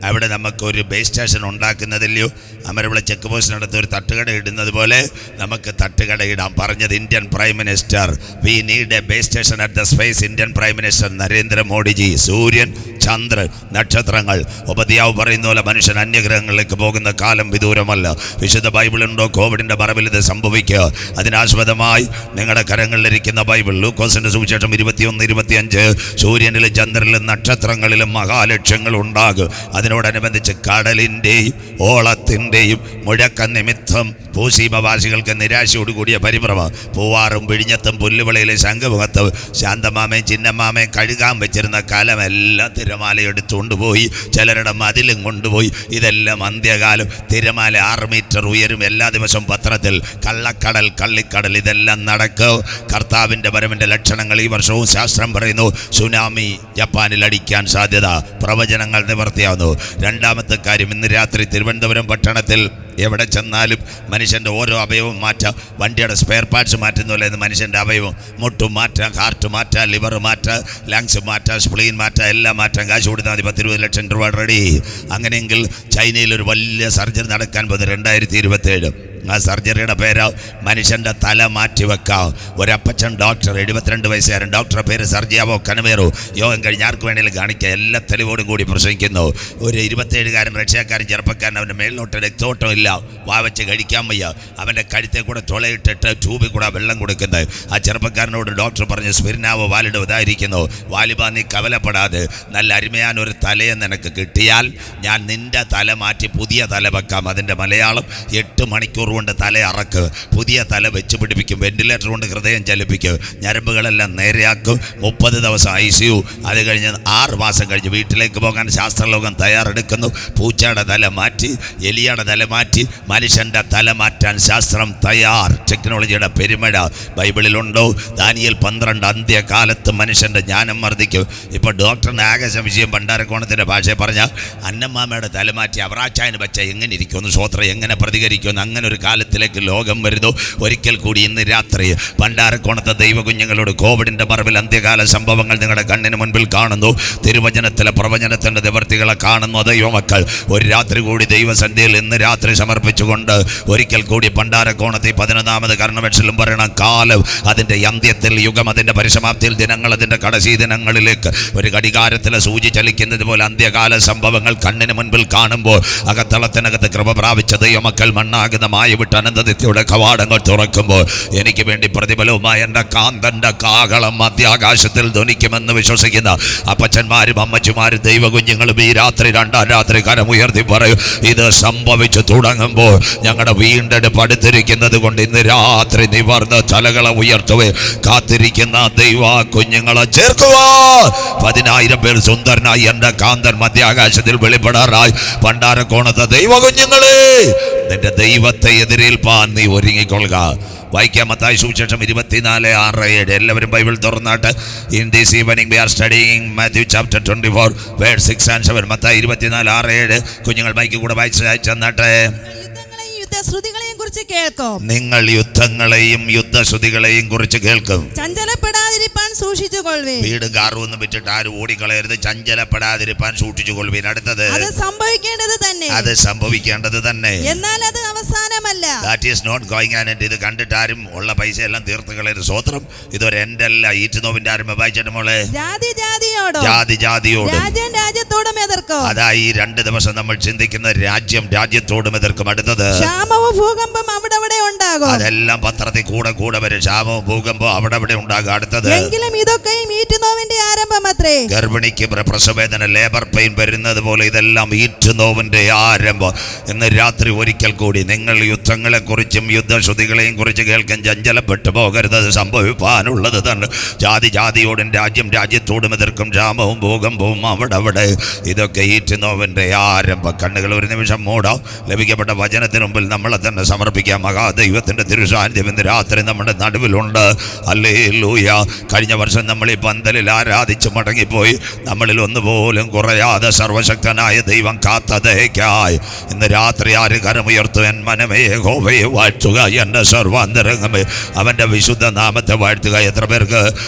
S1: അവിടെ നമുക്കൊരു ബേസ് സ്റ്റേഷൻ ഉണ്ടാക്കുന്നതില്ലയോ. അമരവിള ചെക്ക് പോസ്റ്റിനടുത്ത് ഒരു തട്ടുകട ഇടുന്നത് പോലെ നമുക്ക് തട്ടുകട ഇടാം. പറഞ്ഞത് Indian prime minister. We need a base station at the space. Indian prime minister നരേന്ദ്രമോദിജി. സൂര്യൻ, ചന്ദ്രൻ, നക്ഷത്രങ്ങൾ. ഉപദ്യാവ് പറയുന്ന പോലെ മനുഷ്യൻ അന്യഗ്രഹങ്ങളിലേക്ക് പോകുന്ന കാലം വിദൂരമല്ല. വിശുദ്ധ ബൈബിളുണ്ടോ? കോവിഡിൻ്റെ മറവിൽ ഇത് സംഭവിക്കുക. അതിനാസ്പദമായി നിങ്ങളുടെ കരങ്ങളിലിരിക്കുന്ന ബൈബിൾ ലൂക്കോസിൻ്റെ സുവിശേഷം 21-25 സൂര്യനിലും ചന്ദ്രനിലും നക്ഷത്രങ്ങളിലും മഹാലക്ഷ്യങ്ങൾ ഉണ്ടാകും. അതിനോടനുബന്ധിച്ച് കടലിൻ്റെയും ഓളത്തിൻ്റെയും മുഴക്ക നിമിത്തം ഭൂസീമവാസികൾക്ക് നിരാശയോടുകൂടിയ പരിഭ്രമം. പൂവാറും വിഴിഞ്ഞത്തും പുല്ലുവിളയിലെ ശംഖുമുഖത്തും ശാന്തമാമയും ചിന്നമാമയും കഴുകാൻ വെച്ചിരുന്ന കലമെല്ലാം തിരമാല എടുത്തുകൊണ്ടുപോയി. ചിലരുടെ മതിലും കൊണ്ടുപോയി. ഇതെല്ലാം അന്ത്യകാലം. തിരമാല 6 മീറ്റർ ഉയരും. എല്ലാ ദിവസവും പത്രത്തിൽ കള്ളക്കടൽ, കള്ളിക്കടൽ, ഇതെല്ലാം നടക്കും. കർത്താവിൻ്റെ വരവിൻ്റെ ലക്ഷണങ്ങൾ ഈ വർഷവും ശാസ്ത്രം പറയുന്നു. സുനാമി ജപ്പാനിൽ അടിക്കാൻ സാധ്യത. പ്രവചനങ്ങൾ നിവർത്തിയാവുന്നു. 2-ാമത്തെ കാര്യം, ഇന്ന് രാത്രി തിരുവനന്തപുരം പട്ടണത്തിൽ എവിടെ ചെന്നാലും മനുഷ്യൻ്റെ ഓരോ അവയവം മാറ്റാം. വണ്ടിയുടെ സ്പെയർ പാർട്സ് മാറ്റുന്ന പോലെ മനുഷ്യൻ്റെ അവയവം മുട്ടു മാറ്റാം, ഹാർട്ട് മാറ്റാം, ലിവർ മാറ്റാം, ലങ്സ് മാറ്റാം, സ്പ്ലീൻ മാറ്റാം, എല്ലാം മാറ്റാം. കാശ് കൊടുത്താൽ മതി. 10-20 ലക്ഷം രൂപ റെഡി. അങ്ങനെയെങ്കിൽ ചൈനയിൽ ഒരു വലിയ സർജറി നടക്കാൻ പോകുന്നത് 2027. ആ സർജറിയുടെ പേര് മനുഷ്യൻ്റെ തല മാറ്റിവെക്കാം. ഒരപ്പച്ചൻ ഡോക്ടർ, 72 വയസ്സുകാരൻ. ഡോക്ടറുടെ പേര് സർജിയാവോ കനവേറോ. യോഗം കഴിഞ്ഞ് ആർക്ക് വേണമെങ്കിലും കാണിക്കുക. എല്ലാ തെളിവോടും കൂടി പ്രസംഗിക്കുന്നു. ഒരു 27-കാരൻ റഷ്യക്കാരൻ ചെറുപ്പക്കാരൻ. അവൻ്റെ മേളിലോട്ട് രക്തോട്ടം ഇല്ല. വാവച്ച് കഴിക്കാൻ വയ്യ. അവൻ്റെ കഴുത്തെ കൂടെ തുളയിട്ടിട്ട് ട്യൂബിൽ കൂടെ വെള്ളം കൊടുക്കുന്നത്. ആ ചെറുപ്പക്കാരനോട് ഡോക്ടർ പറഞ്ഞു, സ്പിരിനാവോ വാലിഡ് ഇതായിരിക്കുന്നു. വാലിബ, നീ കവലപ്പെടാതെ നല്ല അരുമയാൻ ഒരു തലയെ നിനക്ക് കിട്ടിയാൽ ഞാൻ നിൻ്റെ തല മാറ്റി പുതിയ തല വെക്കാം. അതിൻ്റെ മലയാളം 8 മണിക്കൂർ കൊണ്ട് തല അറക്ക്. പുതിയ തല വെച്ച് പിടിപ്പിക്കും. വെന്റിലേറ്റർ കൊണ്ട് ഹൃദയം ചലിപ്പിക്കും. ഞരമ്പുകളെല്ലാം നേരെയാക്കും. 30 ദിവസം ICU. അത് കഴിഞ്ഞ് 6 മാസം കഴിഞ്ഞ് വീട്ടിലേക്ക് പോകാൻ ശാസ്ത്രലോകം തയ്യാറെടുക്കുന്നു. പൂച്ചയുടെ തല മാറ്റി, എലിയുടെ തല മാറ്റി, മനുഷ്യൻ്റെ തല മാറ്റാൻ ശാസ്ത്രം തയ്യാർ. ടെക്നോളജിയുടെ പെരുമഴ ബൈബിളിലുണ്ടോ? ദാനിയേൽ 12 അന്ത്യകാലത്ത് മനുഷ്യൻ്റെ ജ്ഞാനം വർദ്ധിക്കും. ഇപ്പോൾ ഡോക്ടറിന് ആകെ സംശയം പണ്ടാരക്കോണത്തിൻ്റെ ഭാഷയെ പറഞ്ഞാൽ അന്നമ്മാമയുടെ തല മാറ്റി അവറാച്ചായന് വെച്ചാൽ എങ്ങനെ ഇരിക്കുമെന്ന്, സ്വോത്രം എങ്ങനെ പ്രതികരിക്കുമെന്ന്, അങ്ങനെ ഒരു കാലത്തിലേക്ക് ലോകം വരുന്നു. ഒരിക്കൽ കൂടി ഇന്ന് രാത്രി പണ്ടാരക്കോണത്തെ ദൈവകുഞ്ഞുങ്ങളോട് കോവിഡിൻ്റെ മറവിൽ അന്ത്യകാല സംഭവങ്ങൾ നിങ്ങളുടെ കണ്ണിന് മുൻപിൽ കാണുന്നു. തിരുവചനത്തിലെ പ്രവചനത്തിൻ്റെ നിവർത്തികളെ കാണുന്നു ദൈവമക്കൾ. ഒരു രാത്രി കൂടി ദൈവസന്ധ്യയിൽ ഇന്ന് രാത്രി സമർപ്പിച്ചുകൊണ്ട് ഒരിക്കൽ കൂടി പണ്ടാരക്കോണത്തെ 11ാമത് കർണവെൻഷനിലും പറയണം, കാലം അതിൻ്റെ അന്ത്യത്തിൽ, യുഗം അതിൻ്റെ പരിസമാപ്തിയിൽ, ദിനങ്ങൾ അതിൻ്റെ കടസി ദിനങ്ങളിലേക്ക്. ഒരു ഘടികാരത്തിലെ സൂചി ചലിക്കുന്നത് പോലെ അന്ത്യകാല സംഭവങ്ങൾ കണ്ണിന് മുൻപിൽ കാണുമ്പോൾ അകത്തളത്തിനകത്ത് കൃപ പ്രാപിച്ച ദൈവമക്കൾ മണ്ണാകുന്ന മായ മായി വിട്ട് അനന്തതയുടെ കവാടങ്ങൾ തുറക്കുമ്പോൾ എനിക്ക് വേണ്ടി പ്രതിഫലവുമായി എൻ്റെ കാന്തൻ്റെ കാഹളം മധ്യാകാശത്തിൽ ധ്വനിക്കുമെന്ന് വിശ്വസിക്കുന്ന അപ്പച്ചന്മാരും അമ്മച്ചിമാരും ദൈവകുഞ്ഞുങ്ങളും ഈ രാത്രി രണ്ടാം രാത്രി കരമുയർത്തി പറയും, ഇത് സംഭവിച്ചു തുടങ്ങുമ്പോൾ ഞങ്ങളുടെ വീണ്ടെടുപ്പ് അടുത്തിരിക്കുന്നത് കൊണ്ട് ഇന്ന് രാത്രി നിവർന്ന് തലകളെ ഉയർത്തുവേ കാത്തിരിക്കുന്ന ദൈവ കുഞ്ഞുങ്ങളെ ചേർക്കുക. 10,000 പേർ സുന്ദരനായി എൻ്റെ കാന്തൻ മധ്യാകാശത്തിൽ വെളിപ്പെടാറായി. പണ്ടാരക്കോണത്തെ ദൈവ കുഞ്ഞുങ്ങളെ, നിന്റെ ദൈവത്തെ എതിരേൽപ്പാൻ നീ ഒരുങ്ങിക്കൊള്ളുക. വായിക്കാം മത്തായി സുവിശേഷം 24:6-7. എല്ലാവരും ബൈബിൾ തുറന്നാട്ട്. In this evening we are studying Matthew chapter 24 verse 6 and 7. Mathayi 24:6-7. കുഞ്ഞുങ്ങൾ മൈക്ക് കൂടെ വായിച്ച് അയച്ചെന്നാട്ടെ. നിങ്ങൾ യുദ്ധങ്ങളെയും യുദ്ധശ്രുതികളെയും കുറിച്ച് കേൾക്കും.
S2: ചഞ്ചലപ്പെടാതിരിപ്പാൻ സൂക്ഷിച്ചുകൊള്ളുവീൻ.
S1: വീട് കാറുവെന്ന് വിട്ടിട്ട് ആരും ഓടിക്കളയരുത്. ചഞ്ചലപ്പെടാതിരിപ്പാൻ സൂക്ഷിച്ചുകൊള്ളുവീൻ. അടുത്തത്,
S2: അത് സംഭവിക്കേണ്ടത് തന്നെ. എന്നാൽ അത് അവസാനമല്ല.
S1: That is not going on. ഇത് കണ്ടിട്ട് ആരും ഉള്ള പൈസ എല്ലാം തീർത്ത് കളയരുത്. സ്വത്രം ഇതൊരു എൻ്റെ അല്ല. ഈറ്റുനോവിന്റെ ആരും വായിച്ചിട്ട് മോളെ,
S2: ജാതി ജാതിയോടും രാജ്യത്തോടും എതിർക്കും.
S1: അതായി 2 ദിവസം നമ്മൾ ചിന്തിക്കുന്ന രാജ്യം രാജ്യത്തോടും എതിർക്കും. അടുത്തത്,
S2: ക്ഷാമവും ഭൂകമ്പം അവിടെ ഉണ്ടാകും.
S1: അതെല്ലാം പത്രത്തിൽ കൂടെ വരും. ക്ഷാമവും ഭൂകമ്പം അവിടെ ഉണ്ടാകും. അടുത്തത്,
S2: എങ്കിലും ഇതൊക്കെയും ഈറ്റുനോവിന്റെ ആരംഭമത്രേ.
S1: ഗർഭിണിക്ക് പ്രസവവേദന ലേബർ പെയിൻ വരുന്നത് പോലെ ഇതെല്ലാം ഈറ്റുനോവിന്റെ ആരംഭം. ഇന്ന് രാത്രി ഒരിക്കൽ കൂടി നിങ്ങൾ യുദ്ധങ്ങളെ കുറിച്ചും യുദ്ധശ്രുതികളെയും കുറിച്ച് കേൾക്കാൻ ചഞ്ചലപ്പെട്ടു പോകരുത്. അത് സംഭവിപ്പാനുള്ളത് തന്നെ. ജാതിയോടും രാജ്യത്തോടും എതിർക്കും. ക്ഷാമവും ഭൂകമ്പവും അവിടെ ഇതൊക്കെ ഈറ്റുനോവിന്റെ ആരംഭം. കണ്ണുകൾ ഒരു നിമിഷം മൂടാം. ലഭിക്കപ്പെട്ട വചനത്തിന് മുമ്പിൽ നമ്മളെ തന്നെ സമർപ്പിക്കാം. മഹാദൈവത്തിന്റെ തിരുസാന്നിധ്യം ഇന്ന് രാത്രി നമ്മുടെ നടുവിലുണ്ട്. ഹല്ലേലൂയ. കഴിഞ്ഞ വർഷം നമ്മൾ ഈ പന്തലിൽ ആരാധിച്ച് മടങ്ങിപ്പോയി. നമ്മളിൽ ഒന്നുപോലും കുറയാതെ സർവശക്തനായ ദൈവം കാത്തതയ്ക്കായി ഇന്ന് രാത്രി ആര് കരമുയർത്തു? എൻ മനമേ യഹോവയെ വാഴ്ത്തുക, എൻ്റെ സർവാന്തരംഗമേ അവൻ്റെ വിശുദ്ധ നാമത്തെ വാഴ്ത്തുക. എത്ര പേർക്ക്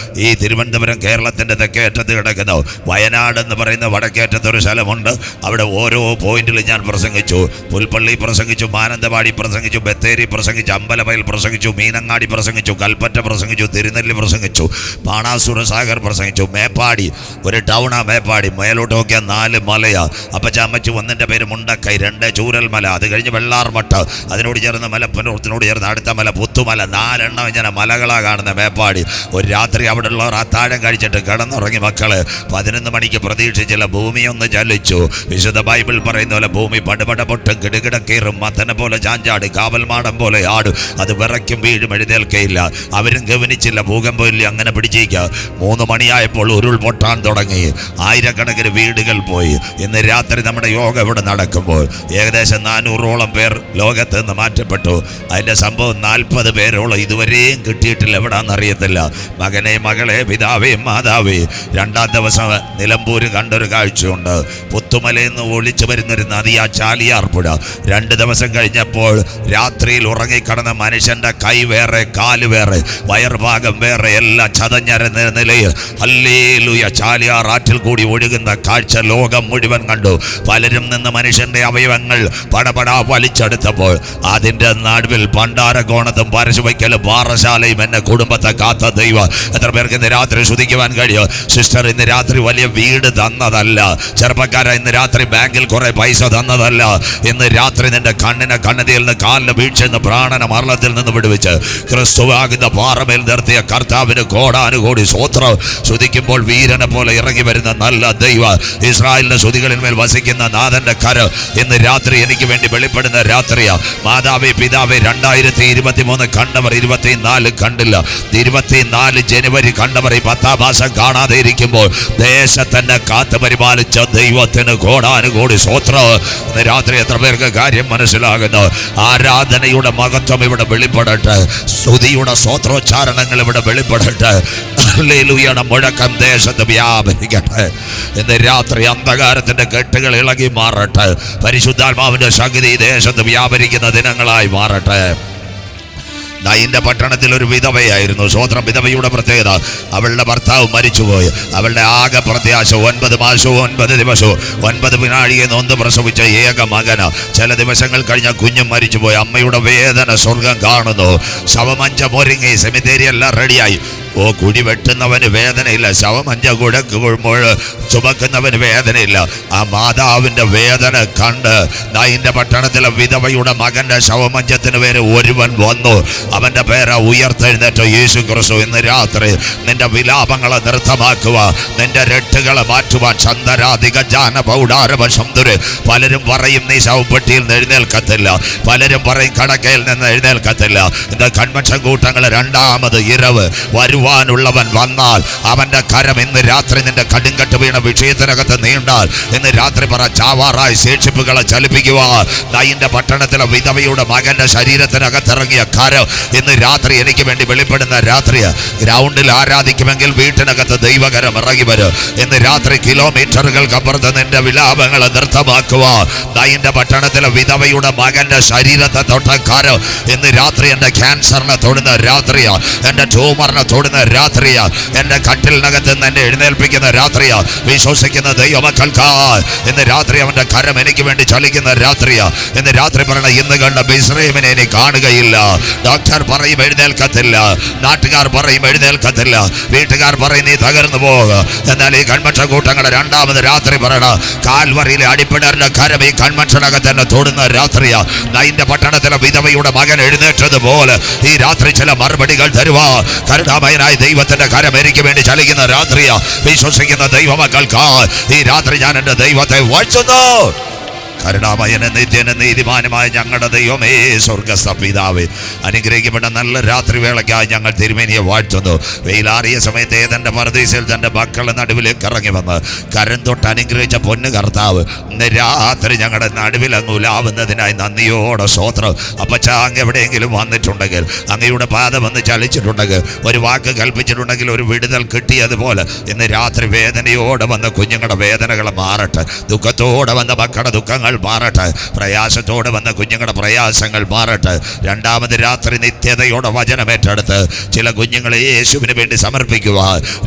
S1: ഈ തിരുവനന്തപുരം കേരളത്തിൻ്റെ തെക്കേറ്റത്ത് കിടക്കുന്നു? വയനാട് എന്ന് പറയുന്ന വടക്കേറ്റത്തൊരു സ്ഥലമുണ്ട്. അവിടെ ഓരോ പോയിന്റിൽ ഞാൻ പ്രസംഗിച്ചു. പുൽപ്പള്ളി പ്രസംഗിച്ചു, മാനന്തവാടി പ്രസംഗിച്ചു, ബത്തേരി പ്രസംഗിച്ചു, അമ്പലവയൽ പ്രസംഗിച്ചു, മീനങ്ങാടി പ്രസംഗിച്ചു, കൽപ്പറ്റ പ്രസംഗിച്ചു, തിരുനെല്ലി പ്രസംഗിച്ചു, ബാണാസുര സാഗർ പ്രസംഗിച്ചു, മേപ്പാടി ഒരു ടൗണാ മേപ്പാടി. മേലോട്ട് നോക്കിയാൽ 4 മലയാ. അപ്പച്ചമ്മച്ചു ഒന്നിൻ്റെ പേര് മുണ്ടക്കൈ, 2 ചൂരൽമല, അത് കഴിഞ്ഞ് വെള്ളാർമട്ട്, അതിനോട് ചേർന്ന് മലപ്പനൂർത്തിനോട് ചേർന്ന് അടുത്ത മല പുത്തുമല. 4 എണ്ണം ഇങ്ങനെ മലകളാ കാണുന്ന മേപ്പാടി. ഒരു രാത്രി അവിടെ ഉള്ളവർ അത്താഴം കഴിച്ചിട്ട് കിടന്നുറങ്ങി മക്കള്. 11 മണിക്ക് പ്രതീക്ഷിച്ചില്ല, ഭൂമി ഒന്ന് ചലിച്ചു. വിശുദ്ധ ബൈബിൾ പറയുന്ന പോലെ ഭൂമി പടുപട പൊട്ടും, കിടുകിടക്കേറും, മത്തനെ പോലെ ചാഞ്ചാട്, കാവൽമാടം പോലെ ആടും, അത് വിറയ്ക്കും വീഴും, എഴുന്നേൽക്കയില്ല. അവരും ഗവനിച്ചില്ല, ഭൂകമ്പമില്ല, അങ്ങനെ പിടിച്ചേക്കുക. 3 മണിയായപ്പോൾ ഉരുൾ പൊട്ടാൻ തുടങ്ങി. ആയിരക്കണക്കിന് വീടുകൾ പോയി. ഇന്ന് രാത്രി നമ്മുടെ യോഗ ഇവിടെ നടക്കുമ്പോൾ ഏകദേശം 400ഓളം പേർ ലോകത്ത് നിന്ന് മാറ്റപ്പെട്ടു. അതിൻ്റെ സംഭവം 40 പേരോളം ഇതുവരെയും കിട്ടിയിട്ടില്ല. എവിടാന്നറിയത്തില്ല. മകനെ, മകളെ, പിതാവേ, മാതാവേ. 2-ാം ദിവസം നിലമ്പൂര് കണ്ടൊരു കാഴ്ചയുണ്ട്. പുത്തുമലയിൽ നിന്ന് ഒളിച്ചു വരുന്നൊരു നദിയാ ചാലിയാർപ്പുഴ. 2 ദിവസം കഴിഞ്ഞപ്പോൾ രാത്രിയിൽ ഉറങ്ങിക്കിടന്ന മനുഷ്യന്റെ കൈ വേറെ, കാല് വേറെ, വയർഭാഗം വേറെ, എല്ലാം ചതഞ്ഞരഞ്ഞ നിലയിൽ. ഹല്ലേലൂയ. ചാലിയാർ ആറ്റിൽ കൂടി ഒഴുകുന്ന കാഴ്ച ലോകം മുഴുവൻ കണ്ടു. പലരും നിന്ന് മനുഷ്യന്റെ അവയവങ്ങൾ പടപടാ വലിച്ചെടുത്തപ്പോൾ അതിൻ്റെ നടുവിൽ പണ്ടാരക്കോണത്തും പരശുവയ്ക്കലും പാറശാലയും എന്നെ കുടുംബത്തെ കാത്ത ദൈവം. എത്ര പേർക്ക് ഇന്ന് രാത്രി ശ്രുതിക്കുവാൻ കഴിയും? സിസ്റ്റർ, ഇന്ന് രാത്രി വലിയ വീട് തന്നതല്ല. ചെറുപ്പക്കാര, ഇന്ന് രാത്രി ബാങ്കിൽ കുറെ പൈസ തന്നതല്ല. ഇന്ന് രാത്രി നിന്റെ കണ്ണിനെ കണ്ണതിയിൽ നിന്ന്, കാലിന് വീഴ്ചയെന്ന്, പ്രാണന മരണത്തിൽ നിന്ന് വിടുവിച്ച് ക്രിസ്തുവാകുന്ന പാറമേൽ നിർത്തിയ കർത്താവിന് കോടാനുകോടി സ്തോത്രം. ശ്രുതിക്കുമ്പോൾ വീരനെ പോലെ ഇറങ്ങി വരുന്ന നല്ല ദൈവ, ഇസ്രായേലിന്റെ ശ്രുതികളിന്മേൽ വസിക്കുന്ന നാഥന്റെ കരം ഇന്ന് രാത്രി എനിക്ക് വേണ്ടി വെളിപ്പെടുന്ന രാത്രിയാ. മാതാവേ, പിതാവേ, 2023 കണ്ടവർ 24 കണ്ടില്ല. 24 ജനുവരി കണ്ടവർ ഈ 10-ാം മാസം കാണാതെ ഇരിക്കുമ്പോൾ ദേശത്തന്നെ കാത്തു പരിപാലിച്ച ദൈവത്തിന് കോടാനുകോടി സ്തോത്രം. ഇന്ന് രാത്രി എത്ര പേർക്ക് കാര്യം മനസ്സിലാകുന്നു? ആരാധനയുടെ മഹത്വം ഇവിടെ വെളിപ്പെടട്ടെ. സ്തുതിയുടെ സ്തോത്രോച്ചാരണങ്ങൾ ഇവിടെ വെളിപ്പെടട്ടെ. ഹല്ലേലൂയയുടെ മുഴക്കം ദേശത്ത് വ്യാപരിക്കട്ടെ. ഇന്ന് രാത്രി അന്ധകാരത്തിന്റെ കെട്ടുകൾ ഇളകി മാറട്ടെ. പരിശുദ്ധാത്മാവിന്റെ ശക്തി ദേശത്ത് വ്യാപരിക്കുന്ന ദിനങ്ങളായി മാറട്ടെ. നയിന്റെ പട്ടണത്തിൽ ഒരു വിധവയായിരുന്നു. സ്വോത്രം. വിധവയുടെ പ്രത്യേകത, അവളുടെ ഭർത്താവ് മരിച്ചുപോയി. അവളുടെ ആകെ പ്രത്യാശ 9 മാസവും 9 ദിവസവും 9 വിനാഴികയെ നൊന്ത് പ്രസവിച്ച ഏക മകന. ചില ദിവസങ്ങൾ കഴിഞ്ഞ കുഞ്ഞും മരിച്ചുപോയി. അമ്മയുടെ വേദന സ്വർഗം കാണുന്നു. ശവമഞ്ചം ഒരുങ്ങി, സെമിത്തേരി എല്ലാം റെഡിയായി. ഓ കുടി വെട്ടുന്നവന് വേദനയില്ല, ശവമഞ്ച കുഴക്കുമ്പോൾ ചുമക്കുന്നവന് വേദനയില്ല. ആ മാതാവിൻ്റെ വേദന കണ്ട് നായിൻ്റെ പട്ടണത്തിലെ വിധവയുടെ മകൻ്റെ ശവമഞ്ചത്തിന് പേര് ഒരുവൻ വന്നു. അവൻ്റെ പേര് ഉയർത്തെഴുന്നേറ്റ യേശു ക്രിസ്തു. ഇന്ന് രാത്രി നിന്റെ വിലാപങ്ങളെ നൃത്തമാക്കുക, നിന്റെ രട്ടുകളെ മാറ്റുവാൻ. ചന്ദരാധിക ജാന പൗടാരവ ശംദുര്. പലരും പറയും നീ ശവപ്പെട്ടിയിൽ നിന്ന് എഴുന്നേൽക്കത്തില്ല, പലരും പറയും കടക്കയിൽ നിന്ന് എഴുന്നേൽക്കത്തില്ല. ഇന്ന് കൺവെൻഷൻ കൂട്ടങ്ങളെ രണ്ടാമത് ഇരവ് വരുവാനുള്ളവൻ വന്നാൽ അവൻ്റെ കരം ഇന്ന് രാത്രി നിന്റെ കടുങ്കട്ട് വീണ വിഷയത്തിനകത്ത് നീണ്ടാൽ ഇന്ന് രാത്രി പറ ചാവാറായി ശേഷിപ്പുകളെ ചലിപ്പിക്കുക. നയിൻ്റെ പട്ടണത്തിലെ വിധവയുടെ മകൻ്റെ ശരീരത്തിനകത്തിറങ്ങിയ കരം ഇന്ന് രാത്രി എനിക്ക് വേണ്ടി വെളിപ്പെടുന്ന രാത്രി. ഗ്രൗണ്ടിൽ ആരാധിക്കുമെങ്കിൽ വീട്ടിനകത്ത് ദൈവകരം ഇറങ്ങി വരും. ഇന്ന് രാത്രി കിലോമീറ്ററുകൾക്കപ്പുറത്ത് നിന്റെ വിലാപങ്ങളെ നൃത്തമാക്കുക. നയിൻ്റെ പട്ടണത്തിലെ വിധവയുടെ മകൻ്റെ ശരീരത്തെ തൊട്ട കരം ഇന്ന് രാത്രി എൻ്റെ ക്യാൻസറിനെ തൊടുന്ന രാത്രിയാ, എൻ്റെ ട്യൂമറിനെ തൊടുന്ന രാത്രിയാ, എൻ്റെ കട്ടിലിനകത്ത് നിന്ന് എന്നെ എഴുന്നേൽപ്പിക്കുന്ന രാത്രിയാ. വിശ്വസിക്കുന്ന ദൈവമക്കൾക്ക് ഇന്ന് രാത്രി അവൻ്റെ കരം എനിക്ക് വേണ്ടി ചലിക്കുന്ന രാത്രിയാ. ഇന്ന് രാത്രി പറയണ ഇന്ന് കണ്ട ബിസ്രൈമിനെ ഇനി കാണുകയില്ല. ഡോക്ടർ പറയും എഴുന്നേൽക്കത്തില്ല, നാട്ടുകാർ പറയും എഴുന്നേൽക്കത്തില്ല, വീട്ടുകാർ പറയും നീ തകർന്നു പോകുക. എന്നാൽ ഈ കൺവെൻഷൻ കൂട്ടങ്ങളെ രണ്ടാമത് രാത്രി പറയണ കാൽവറിയിലെ അടിപ്പിണറിന്റെ കരം ഈ കൺവെൻഷനകത്ത് തന്നെ തൊടുന്ന രാത്രിയാ. നയിൻ്റെ പട്ടണത്തിലെ വിധവയുടെ മകൻ എഴുന്നേറ്റതുപോലെ ഈ രാത്രി ചില മറുപടികൾ തരുവാ. കരുണാമയനായ ദൈവത്തിന്റെ കരം എനിക്ക് വേണ്ടി ചലിക്കുന്ന രാത്രിയാ. വിശ്വസിക്കുന്ന ദൈവമക്കൾക്ക് ഈ രാത്രി ഞാൻ എൻ്റെ ദൈവത്തെ വാഴ്ത്തുന്നു. കരുണാമയന് നിത്യന് നീതിമാനുമായ ഞങ്ങളുടെ ദൈവമേ, സ്വർഗസ്ഥ പിതാവേ, അനുഗ്രഹിക്കപ്പെട്ട നല്ല രാത്രി വേളയ്ക്കായി ഞങ്ങൾ തിരുമേനിയെ വാഴ്ത്തുന്നു. വെയിലാറിയ സമയത്ത് ഏതെൻ്റെ പരദീസയിൽ തൻ്റെ മക്കളുടെ നടുവിലേക്ക് ഇറങ്ങി വന്ന് കരം തൊട്ട് അനുഗ്രഹിച്ച പൊന്നു കർത്താവ് ഇന്ന് രാത്രി ഞങ്ങളുടെ നടുവിൽ അങ്ങ് ഉലാവുന്നതിനായി നന്ദിയോടെ സ്തോത്രം. അപ്പച്ച അങ്ങ് എവിടെയെങ്കിലും വന്നിട്ടുണ്ടെങ്കിൽ, അങ്ങയുടെ പാദം വന്ന് ചലിച്ചിട്ടുണ്ടെങ്കിൽ, ഒരു വാക്ക് കൽപ്പിച്ചിട്ടുണ്ടെങ്കിൽ, ഒരു വിടുതൽ കിട്ടിയതുപോലെ ഇന്ന് രാത്രി വേദനയോടെ വന്ന കുഞ്ഞുങ്ങളുടെ വേദനകൾ മാറട്ടെ, ദുഃഖത്തോടെ വന്ന മക്കളുടെ ദുഃഖങ്ങൾ മാറട്ടെ, പ്രയാസത്തോടെ വന്ന കുഞ്ഞുങ്ങളുടെ പ്രയാസങ്ങൾ മാറട്ടെ. രണ്ടാമത് രാത്രി നിത്യതയോടെ വചനമേറ്റെടുത്ത് ചില കുഞ്ഞുങ്ങളെ യേശുവിന് വേണ്ടി സമർപ്പിക്കുക,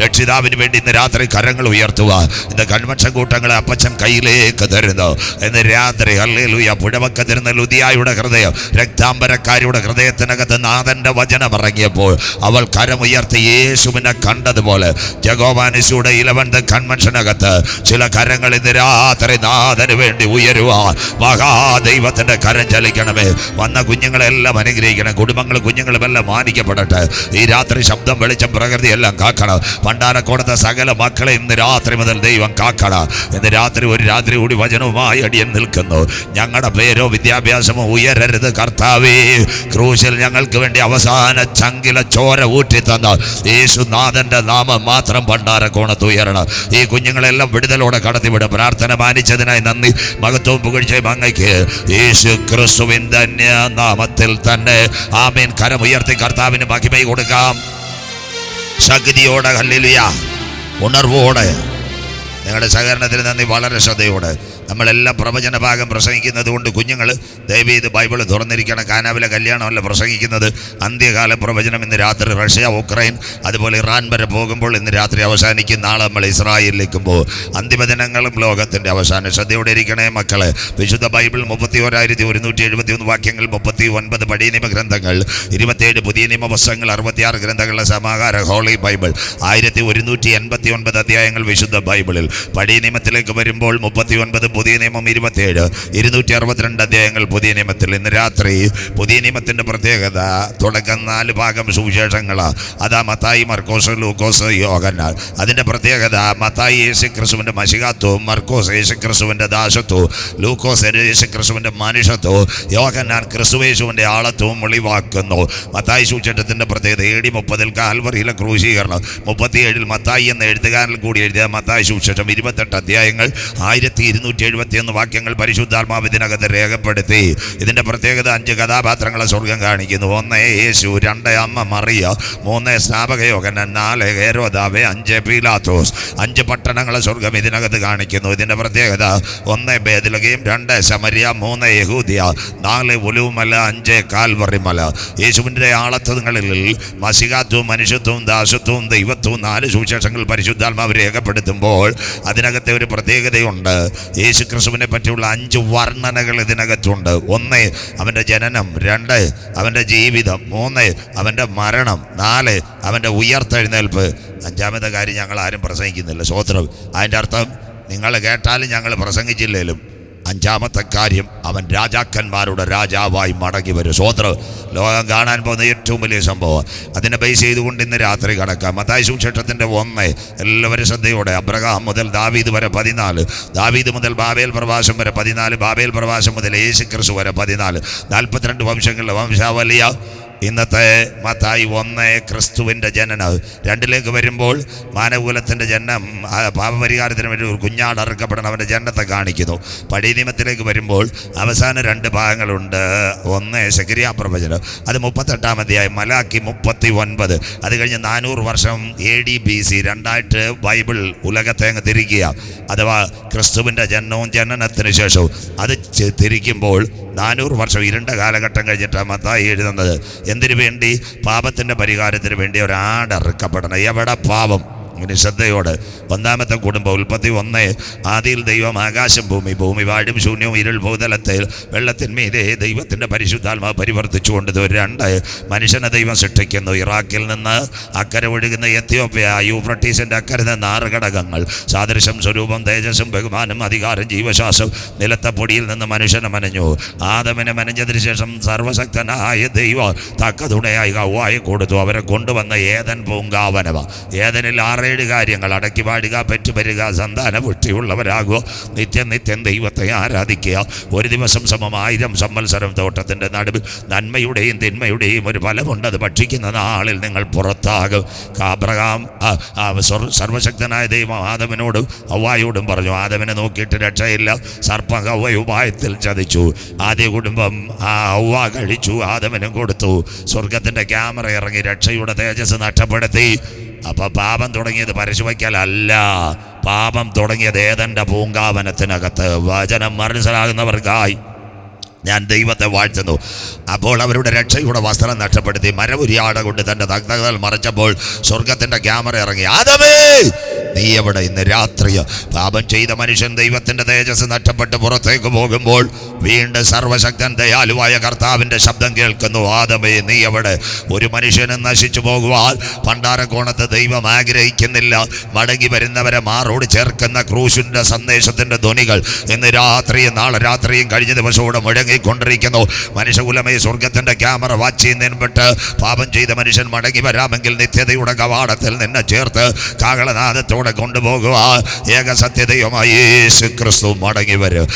S1: രക്ഷിതാവിന് വേണ്ടി ഇന്ന് രാത്രി കരങ്ങൾ ഉയർത്തുക. ഇന്ന് കൺവെൻഷൻ കൂട്ടങ്ങളെ അപ്പച്ചൻ കയ്യിലേക്ക് തരുന്നു. ഇന്ന് രാത്രി ഹല്ലേലൂയ. പുഴവക്ക തരുന്ന ലുദിയായുടെ ഹൃദയം, രക്താംബരക്കാരിയുടെ ഹൃദയത്തിനകത്ത് നാഥന്റെ വചനം ഇറങ്ങിയപ്പോൾ അവൾ കരമുയർത്തി യേശുവിനെ കണ്ടതുപോലെ ജഗോവാനിസൂടെ 11th കൺവെൻഷനകത്ത് ചില കരങ്ങൾ ഇന്ന് രാത്രി നാഥന് വേണ്ടി ഉയരുക. മഹാദൈവത്തിന്റെ കരം ചലിക്കണമേ. വന്ന കുഞ്ഞുങ്ങളെല്ലാം അനുഗ്രഹിക്കണം, കുടുംബങ്ങൾ കുഞ്ഞുങ്ങളും എല്ലാം മാനിക്കപ്പെടട്ടെ. ഈ രാത്രി ശബ്ദം വെളിച്ചം പ്രകൃതി എല്ലാം കാക്കണം. പണ്ടാരക്കോണത്തെ സകല മക്കളെ ഇന്ന് രാത്രി മുതൽ ദൈവം കാക്കണം. ഇന്ന് രാത്രി ഒരു രാത്രി കൂടി വചനവുമായി അടിയൻ നിൽക്കുന്നു. ഞങ്ങളുടെ പേരോ വിദ്യാഭ്യാസമോ ഉയരരുത് കർത്താവേ. ക്രൂശിൽ ഞങ്ങൾക്ക് വേണ്ടി അവസാന ചങ്കില ചോര ഊറ്റി തന്ന യേശുനാഥന്റെ നാമം മാത്രം പണ്ടാരക്കോണത്ത് ഉയരണം. ഈ കുഞ്ഞുങ്ങളെല്ലാം വിടുതലോടെ കടത്തിവിടും. പ്രാർത്ഥന മാനിച്ചതിനായി നന്ദി. മഹത്വവും പുകഴ്ചയും അങ്ങയ്ക്ക് യേശു ക്രിസ്തുവിന്റെ നാമത്തിൽ തന്നെ ആമേൻ. കരമുയർത്തി കർത്താവിന് മഹിമ കൊടുക്കാം. ശക്തിയോടെ ഹല്ലേലൂയ, ഉണർവോടെ. നിങ്ങളുടെ സഹകരണത്തിന് നന്ദി. വളരെ ശ്രദ്ധയോടെ നമ്മളെല്ലാം പ്രവചന ഭാഗം പ്രസംഗിക്കുന്നത് കൊണ്ട് കുഞ്ഞുങ്ങൾ ദയവ് ചെയ്ത് ബൈബിൾ തുറന്നിരിക്കണം. കാനാവിലെ കല്യാണമല്ല പ്രസംഗിക്കുന്നത്, അന്ത്യകാല പ്രവചനം. ഇന്ന് രാത്രി റഷ്യ, ഉക്രൈൻ, അതുപോലെ ഇറാൻ വരെ പോകുമ്പോൾ ഇന്ന് രാത്രി അവസാനിക്കും. നാളെ നമ്മൾ ഇസ്രായേലിലേക്കും പോകും. അന്തിമദിനങ്ങളും ലോകത്തിൻ്റെ അവസാനം. ശ്രദ്ധയോടെ ഇരിക്കണേ മക്കളെ. വിശുദ്ധ ബൈബിൾ 31,171 വാക്യങ്ങൾ, 39 പഴയ നിയമ ഗ്രന്ഥങ്ങൾ, 27 പുതിയ നിയമപുസ്തകങ്ങൾ, 66 ഗ്രന്ഥങ്ങളുടെ സമാഹാര ഹോളി ബൈബിൾ, 1189 അധ്യായങ്ങൾ വിശുദ്ധ ബൈബിളിൽ. പഴയ നിയമത്തിലേക്ക് വരുമ്പോൾ 39, പുതിയ നിയമം 27, 262 അധ്യായങ്ങൾ പുതിയ നിയമത്തിൽ. ഇന്ന് രാത്രി പുതിയ നിയമത്തിൻ്റെ പ്രത്യേകത തുടക്കം 4 ഭാഗം സുവിശേഷങ്ങളാണ്. അതാ മത്തായി, മർക്കോസ്, ലൂക്കോസ്, യോഹന്നാൻ. അതിൻ്റെ പ്രത്യേകത മത്തായി യേശുക്രിസ്തുവിൻ്റെ മശിഹാത്വവും, മർക്കോസ് യേശുക്രിസ്തുവിൻ്റെ ദാസത്വവും, ലൂക്കോസ് യേശുക്രിസ്തുവിൻ്റെ മനുഷ്യത്വവും, യോഹന്നാൻ ക്രിസ്തുയേശുവിൻ്റെ ആളത്വവും വെളിവാക്കുന്നു. മത്തായി സുവിശേഷത്തിൻ്റെ പ്രത്യേകത AD 30 കാൽവറിയിലെ ക്രൂശീകരണം. 37 മത്തായി എന്ന എഴുത്തുകാരനിൽ കൂടി എഴുതിയ മത്തായി സുവിശേഷം 28 അധ്യായങ്ങൾ, 1271 വാക്യങ്ങൾ പരിശുദ്ധാത്മാവ് ഇതിനകത്ത് രേഖപ്പെടുത്തി. ഇതിൻ്റെ പ്രത്യേകത 5 കഥാപാത്രങ്ങളെ സ്വർഗം കാണിക്കുന്നു. 1 യേശു, 2 അമ്മ മറിയ, 3 സ്നാപക യോഹന്നാൻ, 4 ഹെരോദാവ്, 5 പീലാത്തോസ്. 5 പട്ടണങ്ങളെ സ്വർഗം ഇതിനകത്ത് കാണിക്കുന്നു. ഇതിൻ്റെ പ്രത്യേകത 1 ബേത്ലഹേം, 2 ശമരിയ, 3 യഹൂദിയ, 4 ഒലിവുമല, 5 കാൽവറി മല. യേശുവിൻ്റെ ആളത്വങ്ങളിൽ മശിഹാത്വവും, മനുഷ്യത്വവും, ദാസത്വവും, ദൈവത്വവും 4 സുവിശേഷങ്ങൾ പരിശുദ്ധാത്മാവ് രേഖപ്പെടുത്തുമ്പോൾ അതിനകത്തെ ഒരു പ്രത്യേകതയുണ്ട്. യേശു യേശു ക്രിസ്തുവിനെ പറ്റിയുള്ള 5 വർണ്ണനകൾ ഇതിനകത്തുണ്ട്. 1 അവൻ്റെ ജനനം, 2 അവൻ്റെ ജീവിതം, 3 അവൻ്റെ മരണം, 4 അവൻ്റെ ഉയർത്തെഴുന്നേൽപ്പ്. 5-ാമത്തെ കാര്യം ഞങ്ങൾ ആരും പ്രസംഗിക്കുന്നില്ല. സ്വോത്രം. അതിൻ്റെ അർത്ഥം നിങ്ങൾ കേട്ടാലും ഞങ്ങൾ പ്രസംഗിച്ചില്ലേലും 5-ാമത്തെ കാര്യം അവൻ രാജാക്കന്മാരുടെ രാജാവായി മടങ്ങി വരും. സ്വോത്രം. ലോകം കാണാൻ പോകുന്ന ഏറ്റവും വലിയ സംഭവം. അതിനെ ബേസ് ചെയ്തുകൊണ്ട് ഇന്ന് രാത്രി കടക്കാം. മത്തായി സുവിശേഷത്തിൻ്റെ 1 എല്ലാവരും ശ്രദ്ധയോടെ. അബ്രഹാം മുതൽ ദാവീദ് വരെ 14, ദാവീദ് മുതൽ ബാബേൽ പ്രവാസം വരെ 14, ബാബേൽ പ്രവാസം മുതൽ യേശു ക്രിസ്തു വരെ 14, 42 വംശങ്ങളുടെ വംശാവലിയ. ഇന്നത്തെ മത്തായി 1 ക്രിസ്തുവിൻ്റെ ജനനം. 2 വരുമ്പോൾ മാനവകുലത്തിൻ്റെ ജനനം, പാപപരിഹാരത്തിന് വേണ്ടി ഒരു കുഞ്ഞാട് അറുക്കപ്പെടണം, അവൻ്റെ ജനനത്തെ കാണിക്കുന്നു. പഴയ നിയമത്തിലേക്ക് വരുമ്പോൾ അവസാന 2 ഭാഗങ്ങളുണ്ട്. 1 സെഖര്യാ പ്രവചനം, അത് 38-ാം അധ്യായം, മലാക്കി 39. അത് കഴിഞ്ഞ് 400 വർഷം AD BC 2 ബൈബിൾ ഉലകത്തെ അങ്ങ് തിരിക്കുക. അഥവാ ക്രിസ്തുവിൻ്റെ ജനനവും ജനനത്തിന് ശേഷവും അത് തിരിക്കുമ്പോൾ 400 വർഷം ഇരുണ്ട കാലഘട്ടം കഴിഞ്ഞിട്ടാണ് മത്തായി എഴുതുന്നത്. എന്തിനു വേണ്ടി? പാപത്തിൻ്റെ പരിഹാരത്തിന് വേണ്ടി ഒരാട് അറുക്കപ്പെടണം. എവിടെ പാപം? ഇങ്ങനെ ശ്രദ്ധയോട്. 1-ാമത്തെ കുടുംബം, ഉൽപ്പത്തി 1. ആദിയിൽ ദൈവം ആകാശം ഭൂമി, ഭൂമി വാഴും ശൂന്യവും ഇരുൾ ഭൂതലത്തിൽ, വെള്ളത്തിന്മീതെ ദൈവത്തിൻ്റെ പരിശുദ്ധാത്മാവ് പരിവർത്തിച്ചു കൊണ്ട്. 2 മനുഷ്യനെ ദൈവം സൃഷ്ടിക്കുന്നു. ഇറാഖിൽ നിന്ന് അക്കരെ ഒഴുകുന്ന എത്യോപ്യ, യൂഫ്രട്ടീസിൻ്റെ അക്കരെ നിന്ന് 6 ഘടകങ്ങൾ, സാദൃശ്യം, സ്വരൂപം, തേജസ്സും, ബഹുമാനം, അധികാരം, ജീവശ്വാസം. നിലത്തെ പൊടിയിൽ നിന്ന് മനുഷ്യനെ മനഞ്ഞു. ആദമിനെ മനഞ്ഞതിന് ശേഷം സർവശക്തനായ ദൈവം തക്ക തുണയായി ഹവ്വായെ കൊടുത്തു. അവരെ കൊണ്ടുവന്ന ഏദൻ പൂങ്കാവനവ. ഏദനിൽ 6-7 കാര്യങ്ങൾ: അടക്കി പാടുക, പെറ്റുപരുക, സന്താന പുഷ്ടിയുള്ളവരാകുക, നിത്യം ദൈവത്തെ ആരാധിക്കുക, ഒരു ദിവസം സമം 1000 സംവത്സരം. തോട്ടത്തിൻ്റെ നടുവിൽ നന്മയുടെയും തിന്മയുടെയും ഒരു ഫലമുണ്ട്, അത് ഭക്ഷിക്കുന്ന നാളിൽ നിങ്ങൾ പുറത്താകും. അബ്രഹാം സർവശക്തനായ ദൈവം ആദമിനോടും ഹവ്വായോടും പറഞ്ഞു. ആദമിനെ നോക്കിയിട്ട് രക്ഷയില്ല. സർപ്പം ഹവ്വ ഉപായത്തിൽ ചതിച്ചു. ആദ്യ കുടുംബം ഹവ്വ കഴിച്ചു, ആദമിനും കൊടുത്തു. സ്വർഗത്തിൻ്റെ ക്യാമറ ഇറങ്ങി രക്ഷയുടെ തേജസ് നഷ്ടപ്പെടുത്തി. അപ്പൊ പാപം തുടങ്ങിയത് പരശുവയ്ക്കലല്ല, പാപം തുടങ്ങിയത് ഏദന്റെ പൂങ്കാവനത്തിനകത്ത്. വചനം മനസ്സിലാകുന്നവർക്കായി ഞാൻ ദൈവത്തെ വാഴ്ത്തുന്നു. അപ്പോൾ അവരുടെ രക്ഷയുടെ വസ്ത്രം നഷ്ടപ്പെടുത്തി. മരവുരിയാട കൊണ്ട് തൻ്റെ നഗ്നതകൾ മറച്ചപ്പോൾ സ്വർഗത്തിൻ്റെ ക്യാമറ ഇറങ്ങി. ആദമേ, നീ എവിടെ? ഇന്ന് രാത്രി പാപം ചെയ്ത മനുഷ്യൻ ദൈവത്തിൻ്റെ തേജസ് നഷ്ടപ്പെട്ട് പുറത്തേക്ക് പോകുമ്പോൾ വീണ്ടും സർവശക്തൻ ദയാലുവായ കർത്താവിൻ്റെ ശബ്ദം കേൾക്കുന്നു. ആദമേ, നീ എവിടെ? ഒരു മനുഷ്യനും നശിച്ചു പോകുവാൻ പണ്ടാരക്കോണത്ത് ദൈവം ആഗ്രഹിക്കുന്നില്ല. മടങ്ങി വരുന്നവരെ മാറോട് ചേർക്കുന്ന ക്രൂശിൻ്റെ സന്ദേശത്തിൻ്റെ ധ്വനികൾ ഇന്ന് രാത്രിയും നാളെ രാത്രിയും കഴിഞ്ഞ ദിവസവും മുഴങ്ങിക്കൊണ്ടിരിക്കുന്നു. മനുഷ്യകുലമേ, സ്വർഗത്തിൻ്റെ ക്യാമറ വാച്ച് ചെയ്യുന്നതിൻപെട്ട് പാപം ചെയ്ത മനുഷ്യൻ മടങ്ങി വരാമെങ്കിൽ നിത്യതയുടെ കവാടത്തിൽ നിന്നെ ചേർത്ത് കാഹളനാദത്തോടെ കൊണ്ടുപോകുക. ഏക സത്യതയുമായി യേശു ക്രിസ്തു മടങ്ങി വരും.